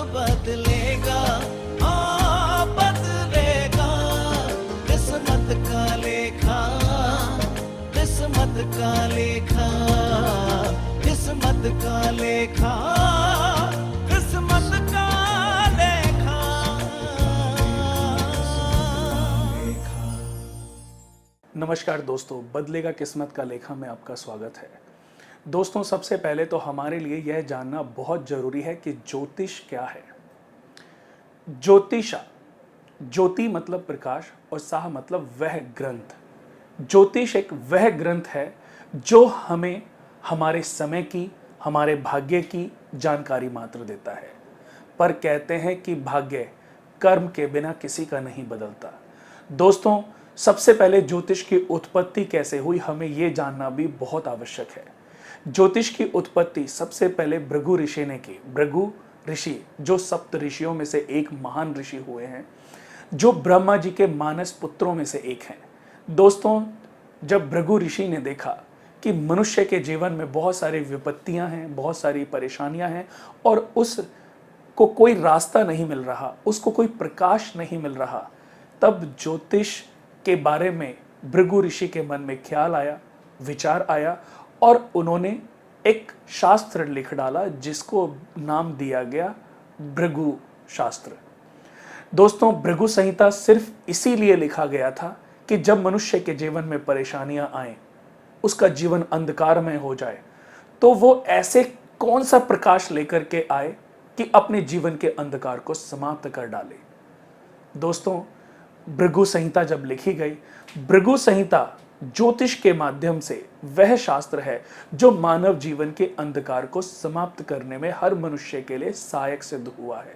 बदलेगा, हाँ बदलेगा। किस्मत का लेखा, किस्मत का लेखा, किस्मत का लेखा, किस्मत का लेखा। नमस्कार दोस्तों, बदलेगा किस्मत का लेखा में आपका स्वागत है। दोस्तों, सबसे पहले तो हमारे लिए यह जानना बहुत जरूरी है कि ज्योतिष क्या है। ज्योतिषा, ज्योति मतलब प्रकाश और साह मतलब वह ग्रंथ। ज्योतिष एक वह ग्रंथ है जो हमें हमारे समय की, हमारे भाग्य की जानकारी मात्र देता है। पर कहते हैं कि भाग्य कर्म के बिना किसी का नहीं बदलता। दोस्तों, सबसे पहले ज्योतिष की उत्पत्ति कैसे हुई, हमें यह जानना भी बहुत आवश्यक है। ज्योतिष की उत्पत्ति सबसे पहले भृगु ऋषि ने की। भृगु ऋषि जो सप्त ऋषियों में से एक महान ऋषि हुए हैं, जो ब्रह्मा जी के मानस पुत्रों में से एक हैं। दोस्तों, जब भृगु ऋषि ने देखा कि मनुष्य के जीवन में बहुत सारी विपत्तियां हैं, बहुत सारी परेशानियां हैं और उसको कोई रास्ता नहीं मिल रहा, उसको कोई प्रकाश नहीं मिल रहा, तब ज्योतिष के बारे में भृगु ऋषि के मन में ख्याल आया, विचार आया और उन्होंने एक शास्त्र लिख डाला जिसको नाम दिया गया भृगु शास्त्र। दोस्तों, भृगु संहिता सिर्फ इसीलिए लिखा गया था कि जब मनुष्य के जीवन में परेशानियां आए, उसका जीवन अंधकारमय हो जाए, तो वो ऐसे कौन सा प्रकाश लेकर के आए कि अपने जीवन के अंधकार को समाप्त कर डाले। दोस्तों, भृगु संहिता जब लिखी गई, भृगु संहिता ज्योतिष के माध्यम से वह शास्त्र है जो मानव जीवन के अंधकार को समाप्त करने में हर मनुष्य के लिए सहायक सिद्ध हुआ है।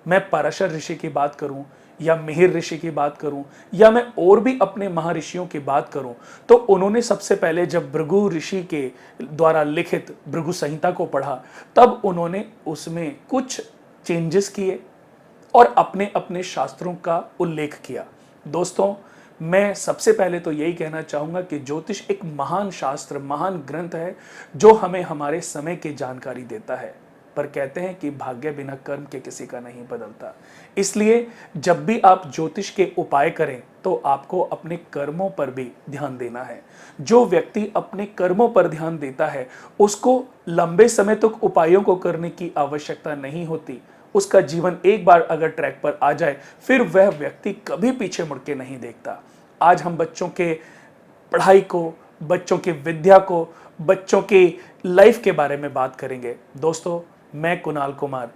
मैं पराशर ऋषि की बात करूं या मिहिर ऋषि की बात करूं या मैं और भी अपने महर्षियों की बात करूं, तो उन्होंने सबसे पहले जब भृगु ऋषि के द्वारा लिखित भृगु संहिता को पढ़ा, तब उन्होंने उसमें कुछ चेंजेस किए और अपने अपने शास्त्रों का उल्लेख किया। दोस्तों, मैं सबसे पहले तो यही कहना चाहूँगा कि ज्योतिष एक महान शास्त्र, महान ग्रंथ है जो हमें हमारे समय की जानकारी देता है। पर कहते हैं कि भाग्य बिना कर्म के किसी का नहीं बदलता। इसलिए जब भी आप ज्योतिष के उपाय करें तो आपको अपने कर्मों पर भी ध्यान देना है। जो व्यक्ति अपने कर्मों पर ध्यान देता है, उसको लंबे समय तक उपायों को करने की आवश्यकता नहीं होती। उसका जीवन एक बार अगर ट्रैक पर आ जाए, फिर वह व्यक्ति कभी पीछे मुड़ के नहीं देखता। आज हम बच्चों के पढ़ाई को, बच्चों की विद्या को, बच्चों की लाइफ के बारे में बात करेंगे। दोस्तों, मैं Kunal Kumar,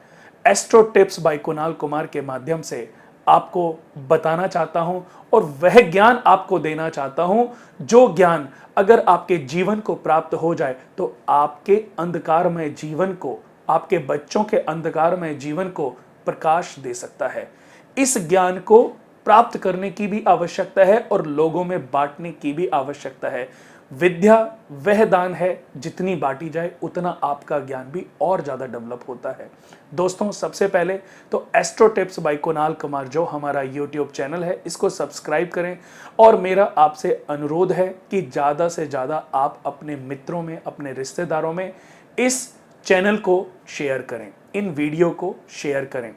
astro tips by Kunal Kumar के माध्यम से आपको बताना चाहता हूं और वह ज्ञान आपको देना चाहता हूं जो ज्ञान अगर आपके जीवन को प्राप्त हो जाए तो आपके अंधकारमय जीवन को, आपके बच्चों के अंधकारमय जीवन को प्रकाश दे सकता है। इस ज्ञान को प्राप्त करने की भी आवश्यकता है और लोगों में बांटने की भी आवश्यकता है। विद्या वह दान है, जितनी बांटी जाए उतना आपका ज्ञान भी और ज्यादा डेवलप होता है। दोस्तों, सबसे पहले तो astro tips by Kunal Kumar जो हमारा यूट्यूब चैनल है, इसको सब्सक्राइब करें और मेरा आपसे अनुरोध है कि ज्यादा से ज्यादा आप अपने मित्रों में, अपने रिश्तेदारों में इस चैनल को शेयर करें, इन वीडियो को शेयर करें।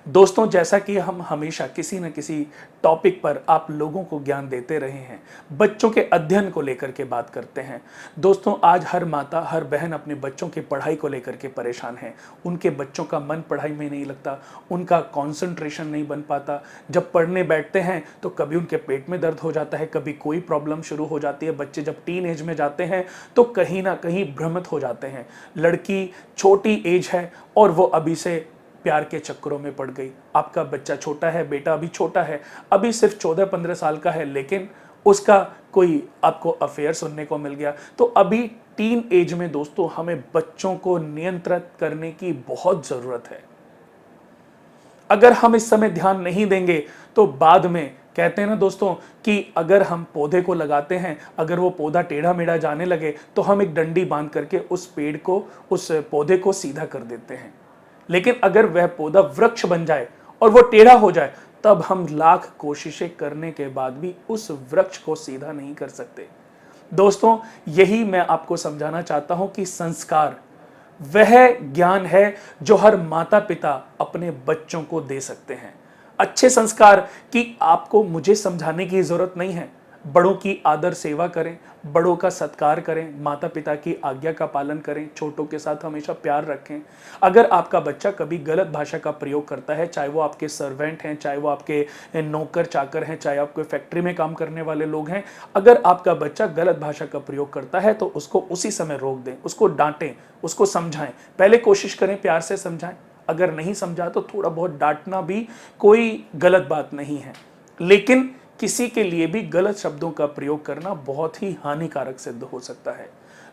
दोस्तों, जैसा कि हम हमेशा किसी न किसी टॉपिक पर आप लोगों को ज्ञान देते रहे हैं, बच्चों के अध्ययन को लेकर के बात करते हैं। दोस्तों, आज हर माता, हर बहन अपने बच्चों की पढ़ाई को लेकर के परेशान है। उनके बच्चों का मन पढ़ाई में नहीं लगता, उनका कंसंट्रेशन नहीं बन पाता। जब पढ़ने बैठते हैं तो कभी उनके पेट में दर्द हो जाता है, कभी कोई प्रॉब्लम शुरू हो जाती है। बच्चे जब टीन एज में जाते हैं तो कहीं ना कहीं भ्रमित हो जाते हैं। लड़की छोटी एज है और वो अभी से प्यार के चक्करों में पड़ गई। आपका बच्चा छोटा है, बेटा अभी छोटा है, अभी सिर्फ 14-15 साल का है, लेकिन उसका कोई आपको अफेयर सुनने को मिल गया। तो अभी टीन एज में दोस्तों हमें बच्चों को नियंत्रित करने की बहुत जरूरत है। अगर हम इस समय ध्यान नहीं देंगे तो बाद में कहते हैं ना दोस्तों कि अगर हम पौधे को लगाते हैं, अगर वो पौधा टेढ़ा मेढ़ा जाने लगे तो हम एक डंडी बांध करके उस पेड़ को, उस पौधे को सीधा कर देते हैं। लेकिन अगर वह पौधा वृक्ष बन जाए और वो टेढ़ा हो जाए, तब हम लाख कोशिशें करने के बाद भी उस वृक्ष को सीधा नहीं कर सकते। दोस्तों, यही मैं आपको समझाना चाहता हूं कि संस्कार वह ज्ञान है जो हर माता पिता अपने बच्चों को दे सकते हैं। अच्छे संस्कार की आपको मुझे समझाने की जरूरत नहीं है। बड़ों की आदर सेवा करें, बड़ों का सत्कार करें, माता पिता की आज्ञा का पालन करें, छोटों के साथ हमेशा प्यार रखें। अगर आपका बच्चा कभी गलत भाषा का प्रयोग करता है, चाहे वो आपके सर्वेंट हैं, चाहे वो आपके नौकर चाकर हैं, चाहे आपके फैक्ट्री में काम करने वाले लोग हैं, अगर आपका बच्चा गलत भाषा का प्रयोग करता है तो उसको उसी समय रोक दें, उसको डांटें, उसको समझाएं। पहले कोशिश करें प्यार से समझाएं, अगर नहीं समझा तो थोड़ा बहुत डांटना भी कोई गलत बात नहीं है, लेकिन किसी के लिए भी गलत शब्दों का प्रयोग करना बहुत ही हानिकारक सिद्ध हो सकता है।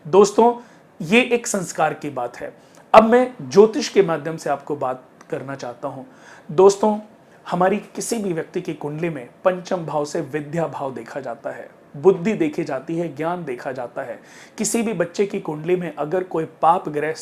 दोस्तों, ये एक संस्कार की बात है। अब मैं ज्योतिष के माध्यम से आपको बात करना चाहता हूं। दोस्तों, हमारी किसी भी व्यक्ति की कुंडली में पंचम भाव से विद्या भाव देखा जाता है, बुद्धि देखी जाती है, ज्ञान देखा जाता है। किसी भी बच्चे की कुंडली में अगर कोई पाप ग्रह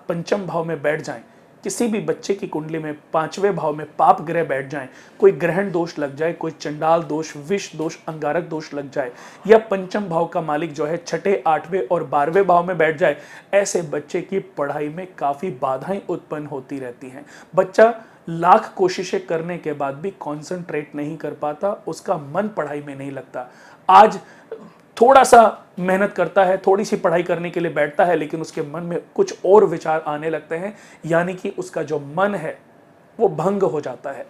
पंचम भाव में बैठ जाए, किसी भी बच्चे की कुंडली में 5वें भाव में पाप ग्रह बैठ जाएं, कोई ग्रहण दोष लग जाए, कोई चंडाल दोष, विष दोष, अंगारक दोष लग जाए, या पंचम भाव का मालिक जो है 6, 8वें और 12वें भाव में बैठ जाए, ऐसे बच्चे की पढ़ाई में काफी बाधाएं उत्पन्न होती रहती हैं। बच्चा लाख कोशिशें करने के बाद भी कॉन्सेंट्रेट नहीं कर पाता, उसका मन पढ़ाई में नहीं लगता। आज थोड़ा सा मेहनत करता है, थोड़ी सी पढ़ाई करने के लिए बैठता है, लेकिन उसके मन में कुछ और विचार आने लगते हैं, यानी कि उसका जो मन है वो भंग हो जाता है।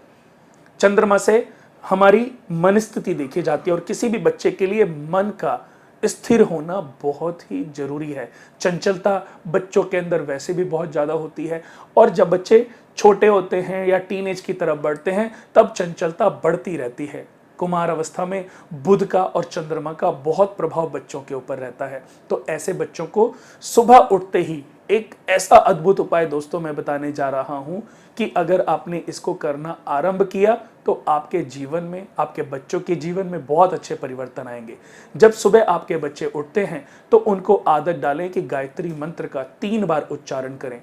चंद्रमा से हमारी मन स्थिति देखी जाती है और किसी भी बच्चे के लिए मन का स्थिर होना बहुत ही जरूरी है। चंचलता बच्चों के अंदर वैसे भी बहुत ज्यादा होती है, और जब बच्चे छोटे होते हैं या टीनेज की तरफ बढ़ते हैं तब चंचलता बढ़ती रहती है। कुमार अवस्था में बुध का और चंद्रमा का बहुत प्रभाव बच्चों के ऊपर रहता है। तो ऐसे बच्चों को सुबह उठते ही एक ऐसा अद्भुत उपाय दोस्तों मैं बताने जा रहा हूं कि अगर आपने इसको करना आरंभ किया तो आपके जीवन में, आपके बच्चों के जीवन में बहुत अच्छे परिवर्तन आएंगे। जब सुबह आपके बच्चे उठते हैं तो उनको आदत डालें कि गायत्री मंत्र का 3 बार उच्चारण करें।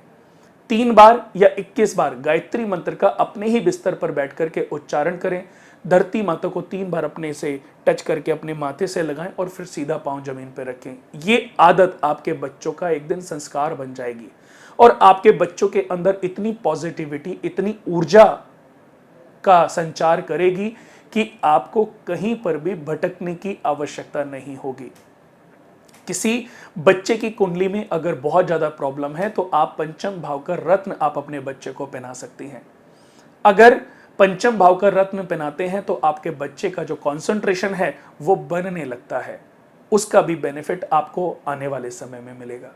3 बार या 21 बार गायत्री मंत्र का अपने ही बिस्तर पर बैठ करके उच्चारण करें। धरती माता को 3 बार अपने से टच करके अपने माथे से लगाएं और फिर सीधा पांव जमीन पर रखें। ये आदत आपके बच्चों का एक दिन संस्कार बन जाएगी और आपके बच्चों के अंदर इतनी पॉजिटिविटी, इतनी ऊर्जा का संचार करेगी कि आपको कहीं पर भी भटकने की आवश्यकता नहीं होगी। किसी बच्चे की कुंडली में अगर बहुत ज्यादा प्रॉब्लम है तो आप पंचम भाव का रत्न आप अपने बच्चे को पहना सकती हैं। अगर पंचम भाव का रत्न पहनाते हैं तो आपके बच्चे का जो कंसंट्रेशन है वो बनने लगता है, उसका भी बेनिफिट आपको आने वाले समय में मिलेगा।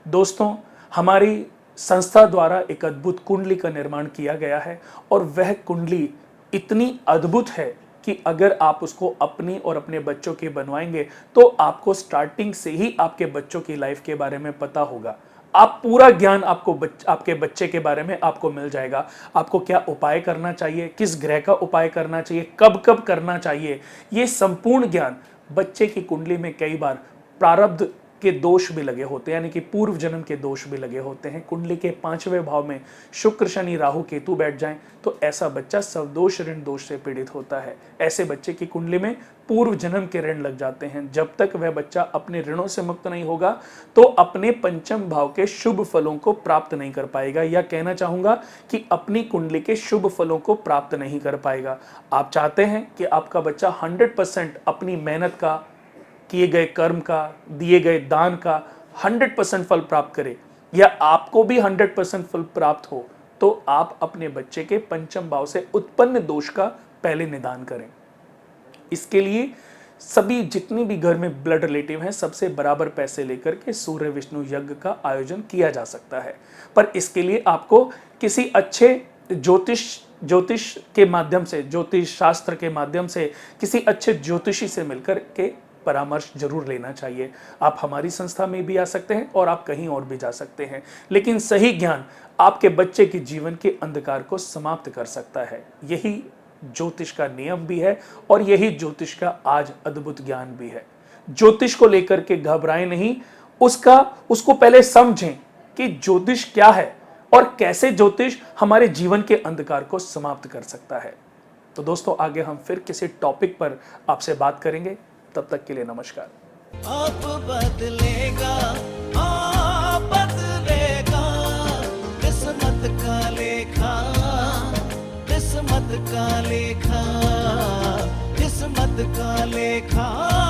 दोस्तों, हमारी संस्था द्वारा एक अद्भुत कुंडली का निर्माण किया गया है और वह कुंडली इतनी अद्भुत है कि अगर आप उसको अपनी और अपने बच्चों की बनवाएंगे तो आपको स्टार्टिंग से ही आपके बच्चों की लाइफ के बारे में पता होगा। आप पूरा ज्ञान आपके बच्चे के बारे में आपको मिल जाएगा। आपको क्या उपाय करना चाहिए, किस ग्रह का उपाय करना चाहिए, कब कब करना चाहिए, ये संपूर्ण ज्ञान बच्चे की कुंडली में कई बार प्रारब्ध के दोष भी लगे होते हैं, यानी कि पूर्व जन्म के दोष भी लगे होते हैं। कुंडली के 5वें भाव में शुक्र, शनि, राहु, केतु बैठ जाएं तो ऐसा बच्चा सवदोष ऋण दोष से पीड़ित होता है। ऐसे बच्चे की कुंडली में पूर्व जन्म के ऋण लग जाते हैं। जब तक वह बच्चा अपने ऋणों से मुक्त नहीं होगा तो अपने पंचम भाव के शुभ फलों को प्राप्त नहीं कर पाएगा, या कहना चाहूंगा कि अपनी कुंडली के शुभ फलों को प्राप्त नहीं कर पाएगा। आप चाहते हैं कि आपका बच्चा 100% अपनी मेहनत का, किए गए कर्म का, दिए गए दान का 100% फल प्राप्त करे, या आपको भी 100% फल प्राप्त हो, तो आप अपने बच्चे के पंचम भाव से उत्पन्न दोष का पहले निदान करें। इसके लिए सभी जितनी भी घर में ब्लड रिलेटिव हैं सबसे बराबर पैसे लेकर के सूर्य विष्णु यज्ञ का आयोजन किया जा सकता है। पर इसके लिए आपको किसी अच्छे ज्योतिष के माध्यम से, ज्योतिष शास्त्र के माध्यम से किसी अच्छे ज्योतिषी से मिलकर के परामर्श जरूर लेना चाहिए। आप हमारी संस्था में भी आ सकते हैं और आप कहीं और भी जा सकते हैं, लेकिन सही ज्ञान आपके बच्चे के जीवन के अंधकार को समाप्त कर सकता है। यही ज्योतिष का नियम भी है और यही ज्योतिष का आज अद्भुत ज्ञान भी है। ज्योतिष को लेकर के घबराएं नहीं, उसको पहले समझें कि ज्योतिष क्या है और कैसे ज्योतिष हमारे जीवन के अंधकार को समाप्त कर सकता है। तो दोस्तों, आगे हम फिर किसी टॉपिक पर आपसे बात करेंगे। तब तक के लिए नमस्कार। आप बदलेगा, आप बदलेगा। का लेखा किस्मत का लेखा किस्मत का लेखा